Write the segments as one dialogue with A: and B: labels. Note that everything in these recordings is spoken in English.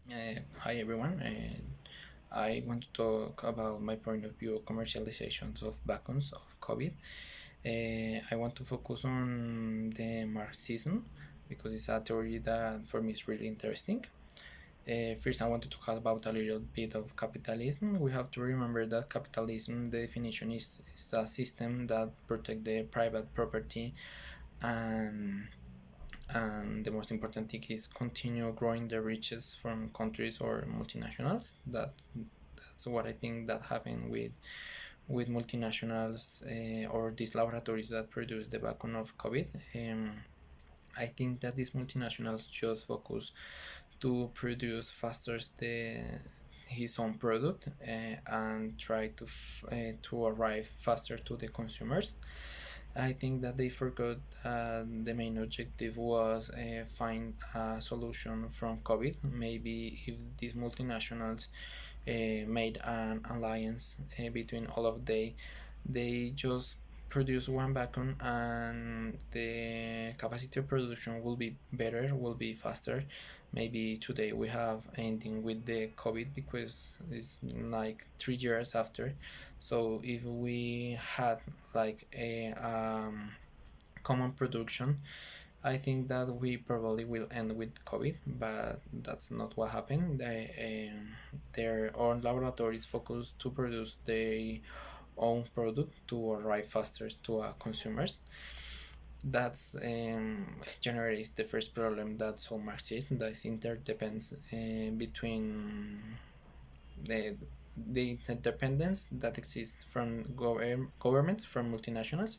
A: Hi everyone. I want to talk about my point of view of commercializations of vacuums of COVID. I want to focus on the Marxism because it's a theory that for me is really interesting. First, I want to talk about a little bit of capitalism. We have to remember that capitalism, the definition is a system that protects the private property and the most important thing is continue growing the riches from countries or multinationals. That's what I think that happened with multinationals or these laboratories that produce the vaccine of COVID. I think that these multinationals just focus to produce faster the his own product and try to arrive faster to the consumers. I think that they forgot the main objective was find a solution from COVID. Maybe if these multinationals made an alliance between all of they just produce one vacuum and the capacity of production will be better, will be faster. Maybe today we have ending with the COVID because it's like 3 years after. So if we had like a common production, I think that we probably will end with COVID, but that's not what happened. Their own laboratories focus to produce their own product to arrive faster to consumers. That's generates the first problem that so Marxism, that is interdependence between the interdependence that exists from governments, from multinationals.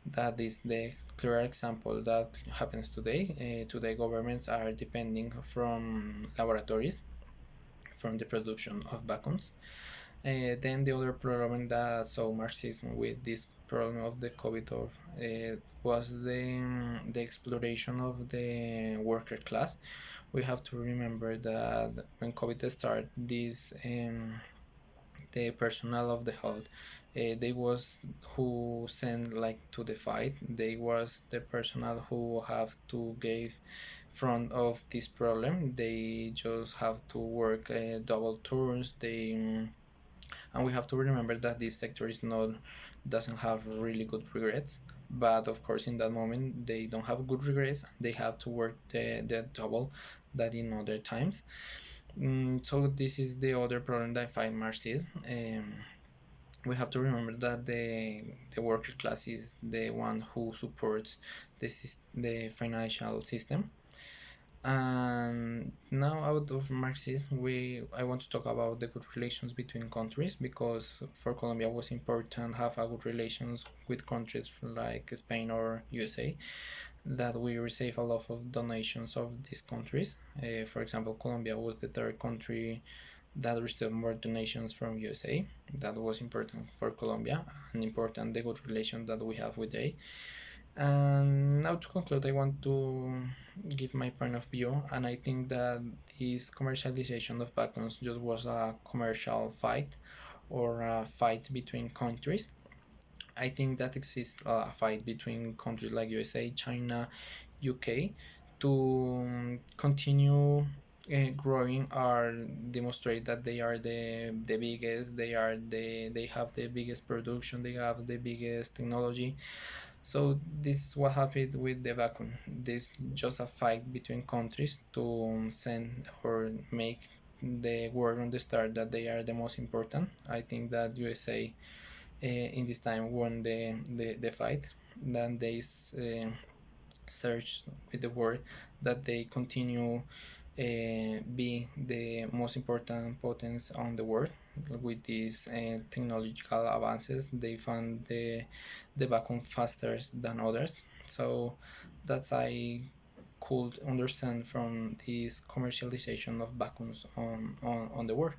A: That is the clear example that happens today. Today, governments are depending from laboratories from the production of vacuums. Then the other problem that saw Marxism with this problem of the COVID of was the exploration of the worker class. We have to remember that when COVID started, this the personnel of the health they was who sent like to the fight. They was the personnel who have to give front of this problem. They just have to work double turns. They and we have to remember that this sector is not doesn't have really good regrets, but of course in that moment they don't have good regrets. They have to work the double that in other times. So this is the other problem that I find Marxism. We have to remember that the worker class is the one who supports the financial system. And now out of Marxism, we I want to talk about the good relations between countries because for Colombia it was important have a good relations with countries like Spain or USA, that we receive a lot of donations of these countries. For example, Colombia was the third country that received more donations from USA. That was important for Colombia and important the good relation that we have with they. And now to conclude, I want to give my point of view, and I think that this commercialization of vacuums just was a commercial fight or a fight between countries. I think that exists a fight between countries like USA, China, UK to continue growing or demonstrate that they are the biggest, they have the biggest production, they have the biggest technology. So this is what happened with the vacuum. This just a fight between countries to send or make the world understand that they are the most important. I think that USA in this time won the fight. Then they search with the word that they continue be the most important potence on the world. With these technological advances, they found the vacuum faster than others. So that's I could understand from this commercialization of vacuums on the world.